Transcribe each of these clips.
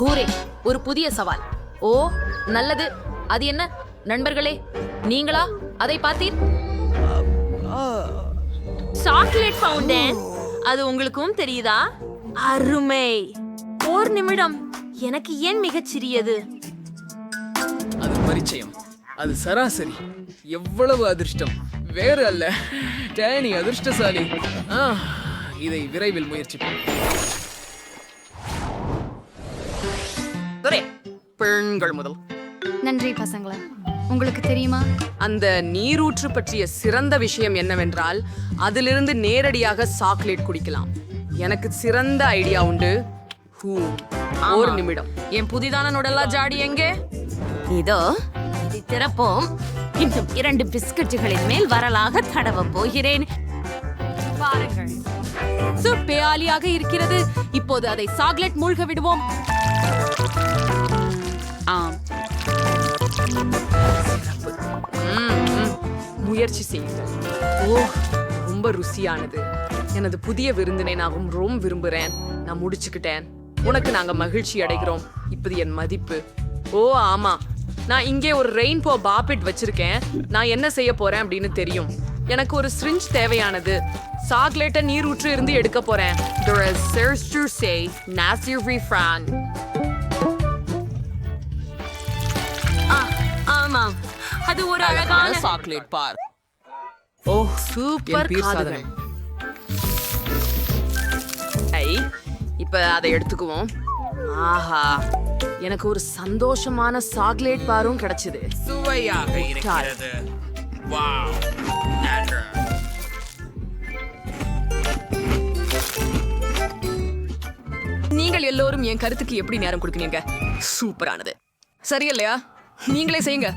கூரே ஒரு புதிய சவால். ஓ நல்லது. அது என்ன நண்பர்களே, நீங்களா அதை பார்த்தீர்? Chocolate fountain. அது உங்களுக்கும் தெரியுதா? அருமை. ஒரு நிமிடம். எனக்கு ஏன் மிகச் சிறியது? அது பரிச்சயம். அது சராசரி. எவ்வளவு அதிர்ஷ்டம். வேறு அல்ல, டேனி அதிர்ஷ்டசாலி. இதை விரைவில் முயற்சிப்போம். பெண்கள் முதல். நன்றி பசங்களா. உங்களுக்கு தெரியுமா, அந்த நீரூற்று பற்றிய சிறந்த விஷயம் என்னவென்றால் அதிலிருந்து நேரடியாக சாக்லேட் குடிக்கலாம். எனக்கு சிறந்த ஐடியா உண்டு. ஒரு நிமிடம். என் புதிதான நுடலா ஜாடி எங்கே? இதோ இதை திறப்போம். இன்னும் 2 பிஸ்கட்டுகளின் மேல் வரலாக தடவ போகிறேன். பாருங்கள், பேயாலியாக இருக்கிறது. இப்போது அதை சாக்லேட் மூழ்க விடுவோம். முயற்சி செய்யுங்கள். ரொம்ப ருசியானது. எனது புதிய விருந்தினை நான் ரொம்ப விரும்புறேன். நான் முடிச்சுக்கிட்டேன். உனக்கு நாங்க மகிழ்ச்சி அடைகிறோம். இப்போது என் மதிப்பு. ஆமா, நான் இங்கே ஒரு ரெயின்போ பாப்பிட் வச்சிருக்கேன். நான் என்ன செய்ய போறேன் அப்படின்னு தெரியும். எனக்கு ஒரு ஸ்ரிஞ்ச் தேவையானது. சாக்லேட்டை நீரூற்று இருந்து எடுக்க போறேன். ஆமாம், அது ஒரு அழகான சாக்லேட் பார். சூப்பர் காதுகள். இப்ப அதை எடுத்துக்குவோம். ஆஹா, எனக்கு ஒரு சந்தோஷமான சாக்லேட் பாரும் கிடைச்சது. சுவையாக இருக்கிறது. வாவ். நீங்கள் எல்லோரும் என் கருத்துக்கு எப்படி நேரம் கொடுக்குறீங்க? சூப்பரானது. சரியில்லையா? நீங்களே செய்யுங்க.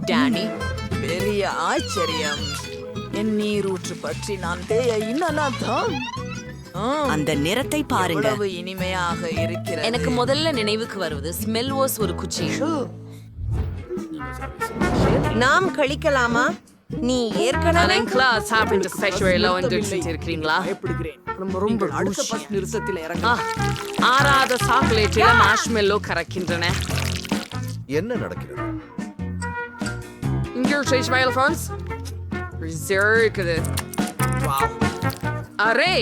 டேனி, பெரிய ஆச்சரியம். என் நீரூற்று பற்றி நான் அந்த நிறத்தை பாருங்க. எவ்வளவு இனிமையாக இருக்கிறது. எனக்கு முதல்ல நினைவுக்கு வருவது ஸ்மெல் வாஸ் ஒரு குச்சி. நாம் கழிக்கலாமா? நீ ஏற்கனவே இருக்கிறீங்களா? ரொம்ப அடுத்த பஸ் நிறுத்தத்தில் இறங்க. ஆறாத சாக்லேட்டில மார்ஷ்மெல்லோ கறக்கின்றன. என்ன நடக்கிறது? இங்கே இருக்குது. அரே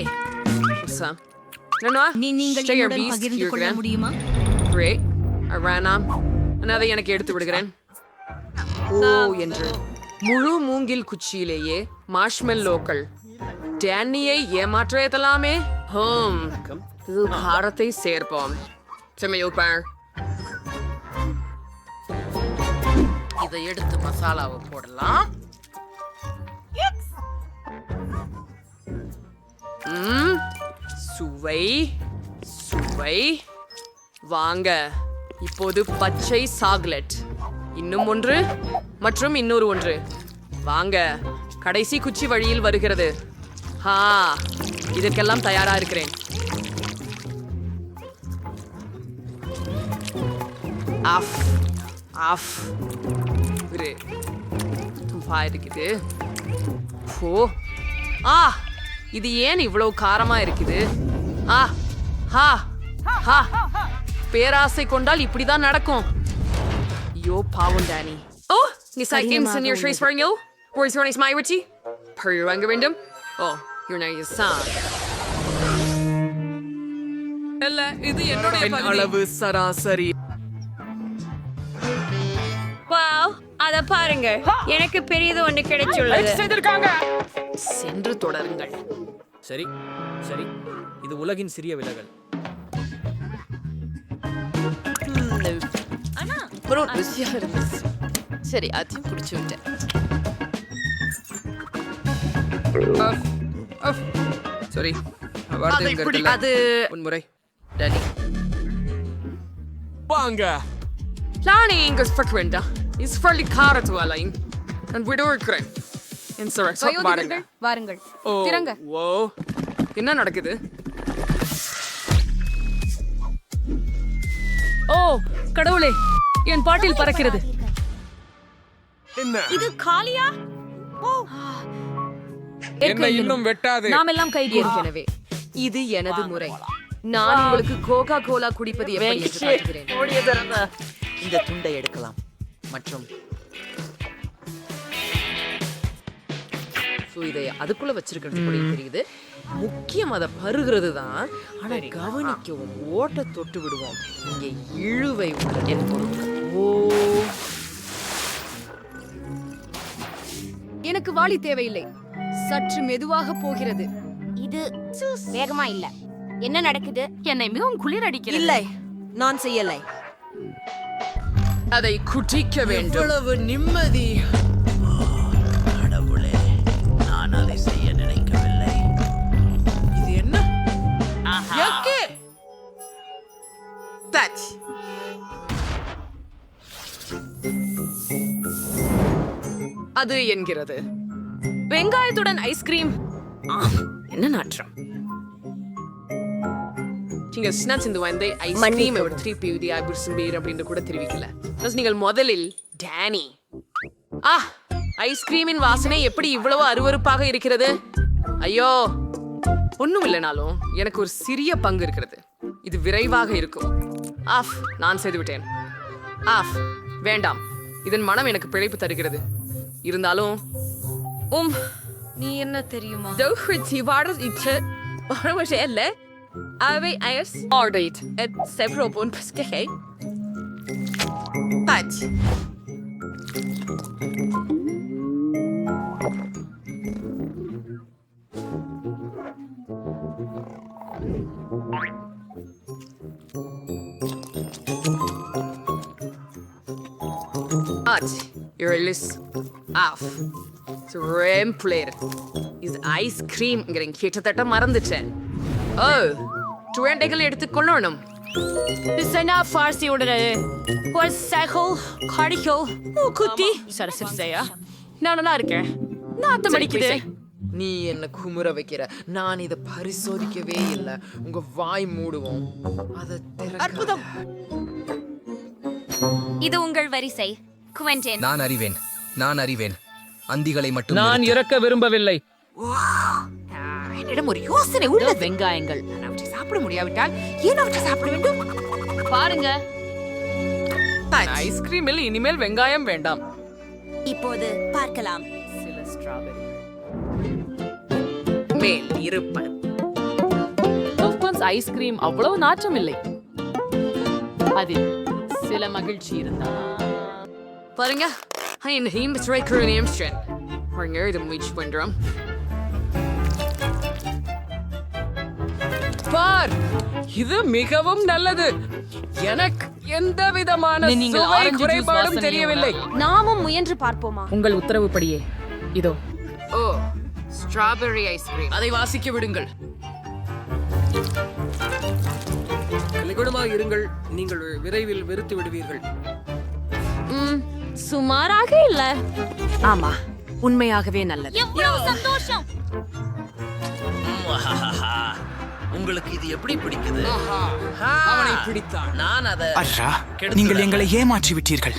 நீங்கள் என்னுடன் பகிர்ந்து கொள்ள முடியுமா? அதை எனக்கு எடுத்து விடுகிறேன். என்று முழு மூங்கில் குச்சியிலேயே மார்ஷ்மெல்லோக்கள். டேனியை ஏமாற்றலாமே. காரத்தை சேர்ப்போம். இதை எடுத்து மசாலாவை போடலாம். சுவை சுவை. வாங்க, இப்போது பச்சை சாக்லேட். இன்னும் ஒன்று மற்றும் இன்னொரு ஒன்று. வாங்க, கடைசி குச்சி வழியில் வருகிறது. இதற்கெல்லாம் தயாரா இருக்கிறேன். ஆஃப் ஆஃப் இருக்குது. இது ஏன் இவ்வளவு காரமா இருக்குது? பேராசை கொண்டால் இப்படிதான் நடக்கும். ஐயோ பாவம் டேனி. நீ சைக்கிள் சீனியர் ட்ரேஸ் வரீங்க. Where's your nice Mairiti? Hurry வாங்க வேண்டும். you're now your son. இல்ல, இது என்னுடைய அளவு சராசரி. வாவ், அத பாருங்க. எனக்கு பெரியது ஒன்று கிடைச்சுள்ளது. சென்று தொடருங்கள். சரி சரி, இது உலகின் சிறிய விலகல். சரி, அதையும் குடிச்சு விட்டேன். சரி, அது முன்முறை. டேனி, வாங்க. Lani ingas frequenta. Is fairly காரத்து அலைன். நான் விடுவிக்கிறேன். வாருங்கள், திறங்க. என்ன நடக்குது? கடவுளே, என் பாட்டில் பறக்கிறது. இது காலியா? என்ன இன்னும் வெட்டாது. நாம் எல்லாம் கைது. எனவே இது எனது முறை. நான் உங்களுக்கு கோகா கோலா குடிப்பது எப்படி என்று காட்டுகிறேன். இந்த துண்டை எடுக்கலாம் மற்றும் So, இதை அதுக்குள்ள வச்சிருக்கிறது போல தெரியுது. முக்கியம் அதை பருகிறது தான். ஆனா கவனிக்கவும் ஓட்ட தொட்டு விடுவோம். இங்கே இழுவை உள்ளது. ஓ, எனக்கு வாளி தேவையில்லை. சற்று மெதுவாக போகிறது. இது வேகமா இல்ல. என்ன நடக்குது? என்னை மிகவும் குளிர் அடிக்கிறது. இல்லை நான் செய்யலை. அதை குடிக்க வேண்டும். இவ்வளவு நிம்மதி. கடவுளே, நான் அதை செய்ய நினைக்கவில்லை. இது என்ன? எக்கே! That. அது என்கிறது வெங்காயத்துடன் ஐஸ்கிரீம். என்ன நாற்றம். நீங்க ஸ்நாக்ஸ் இந்த வந்து ஐஸ்கிரீம் ஒரு 3 பியூடி ஐபிர்சம்பீர் அப்படின்னு கூட தெரிவிக்கல. Plus நீங்கள் முதலில் டேனி. ஐஸ்கிரீமின் வாசனை எப்படி இவ்வளவு அருவருப்பாக இருக்கிறது. ஐயோ, ஒண்ணும் இல்லைனாலும் எனக்கு ஒரு சிறிய பங்கு இருக்கிறது. இது விரைவாக இருக்கும். ஆஃப், நான் செய்து விட்டேன். ஆஃப், வேண்டாம். இதன் மனம் எனக்கு பிழைப்பு தருகிறது. இருந்தாலும் நீ என்ன தெரியுமா? ஐஸ்கிரீம் கிட்டத்தட்ட மறந்துட்டேன். ஓ, டுவெண்டைகள் எடுத்துக்கொள்ளணும். நான் நல்லா இருக்கேன். நாத்தம் அடிக்குது. நீ என்ன குமுற வைக்கிற. நான் இதை பரிசோதிக்கவே இல்லை. உங்க வாய் மூடுவோம். அற்புதம். இது உங்கள் வரிசை. குவென்டின். நான் அறிவேன். அந்திகளை மட்டும் நான் இறக்க விரும்பவில்லை. என்னிடம் ஒரு யோசனை உள்ள வெங்காயங்கள். நான் அவற்றை சாப்பிட முடியாவிட்டால் ஏன் அவற்றை சாப்பிட வேண்டும்? பாருங்க. ஐஸ்கிரீமில் இனிமேல் வெங்காயம் வேண்டாம். இப்போது பார்க்கலாம். சில ஸ்ட்ராபெரி மேல் இருப்பது. ஐஸ்கிரீம் அவ்வளவு நாற்றம் இல்லை. அதில் சில மகிழ்ச்சி இருந்தா பாருங்க. என் ஹீம் பாருங்க, இது முயற்சி பண்றோம். பார், இது மிகவும் நல்லது. எனக்கு எந்த விதமான சுவை குறைபாடும் தெரியவில்லை. நாமும் முயன்று பார்ப்போமா? உங்கள் உத்தரவுப்படியே இதோ. ஓ, ஸ்ட்ராபெரி ஐஸ்கிரீம். அதை வாசிக்க விடுங்கள். கலிகுணமாக இருங்கள். நீங்கள் விரைவில் வெறுத்து விடுவீர்கள். சுமாராக இல்ல. ஆமா, உண்மையாகவே நல்லது. எவ்வளவு சந்தோஷம். உங்களுக்கு இது எப்படி பிடிக்குது? அவனை பிடித்தான். நான் அதை நீங்கள் எங்களை ஏமாற்றி விட்டீர்கள்.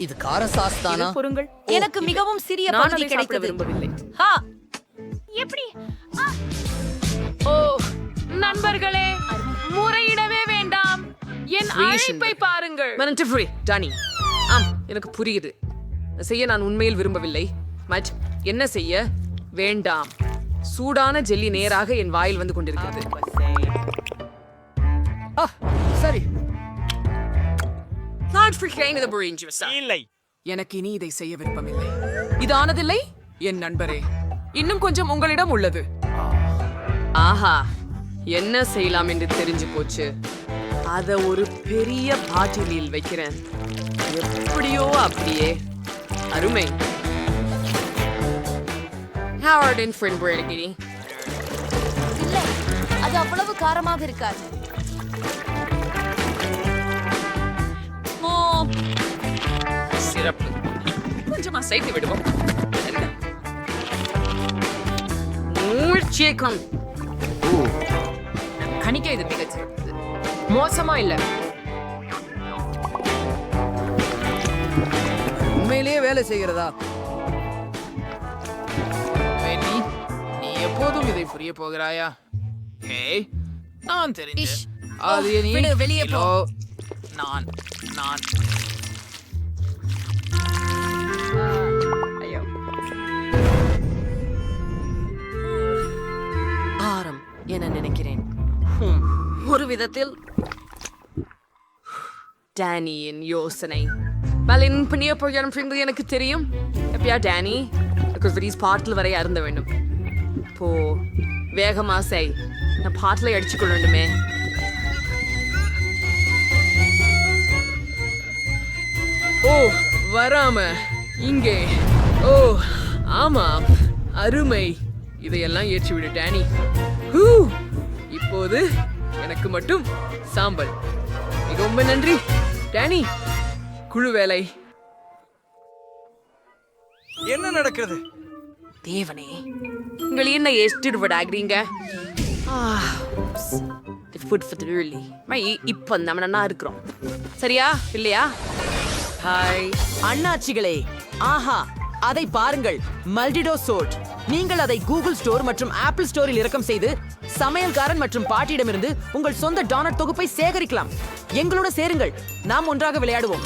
இது காரசாஸ் தானா? பொறுங்கள். எனக்கு மிகவும் சிறிய நான் பகுதி அதை சாப்பிட கிடைத்தது. விரும்பவில்லை. எப்படி? ஓ, நண்பர்களே, முறையிடவே வேண்டாம். என் அழைப்பை பாருங்கள். டானி, எனக்கு புரியுது. செய்ய நான் உண்மையில் விரும்பவில்லை. மட், என்ன செய்ய வேண்டாம். சூடான ஜெல்லி நேராக என் வாயில் வந்து கொண்டிருக்கிறது. சரி. இல்லை, எனக்கு இனி இதை செய்ய விருப்பமில்லை. இதானதில்லை என் நண்பரே. இன்னும் கொஞ்சம் உங்களிடம் உள்ளது. ஆஹா, என்ன செய்யலாம் என்று தெரிஞ்சு போச்சு. அத ஒரு பெரிய பாட்டிலில் வைக்கிறேன். எப்படியோ அப்படியே. அருமை. Howard and friend Brady. இல்லை, அது அவ்வளவு காரமாக இருக்காது. சிறப்பு. கொஞ்சமா சேர்த்து விடுவோம். மூழ்ச்சேக்கம். கணிக்க இது மிகச் சிறப்பு. மோசமா இல்ல. உண்மையிலேயே வேலை செய்கிறதா? நீ எப்போ ஒருபோதும் இதை புரிய போகிறாயா? ஏய், நான் தெரிஞ்சு அது நீ வெளியே போ. நான் நான் பாரம் என நினைக்கிறேன். ஒரு விதத்தில் டேனியின் யோசனை மலின் பண்ணிய போகிறோம் என்று எனக்கு தெரியும். எப்பயா டேனி பாட்டில் வரை அருந்த வேண்டும். போ வேகமா செய். நான் பாட்டிலை அடிச்சு கொள்ளணுமே. ஓ வராம இங்கே. ஓ ஆமா அருமை. இதையெல்லாம் ஏற்றி விடு டேனி. இப்போது எனக்கு மட்டும் சாம்பல். ரொம்ப நன்றி டேனி. குழு வேலை. என்ன நடக்கிறது? தேவனே, உங்கள் என்ன எஸ்டிடு விடாகிறீங்க? இப்ப நம்ம இருக்கிறோம். சரியா இல்லையா? ஹாய் அண்ணாச்சிகளே, ஆஹா, அதை பாருங்கள். மல்டிடோ சோட். நீங்கள் அதை கூகுள் ஸ்டோர் மற்றும் ஆப்பிள் ஸ்டோரில் இறக்கம் செய்து சமையல்காரன் மற்றும் பாட்டியிடமிருந்து உங்கள் சொந்த டோனட் தொகுப்பை சேகரிக்கலாம். எங்களோட சேருங்கள். நாம் ஒன்றாக விளையாடுவோம்.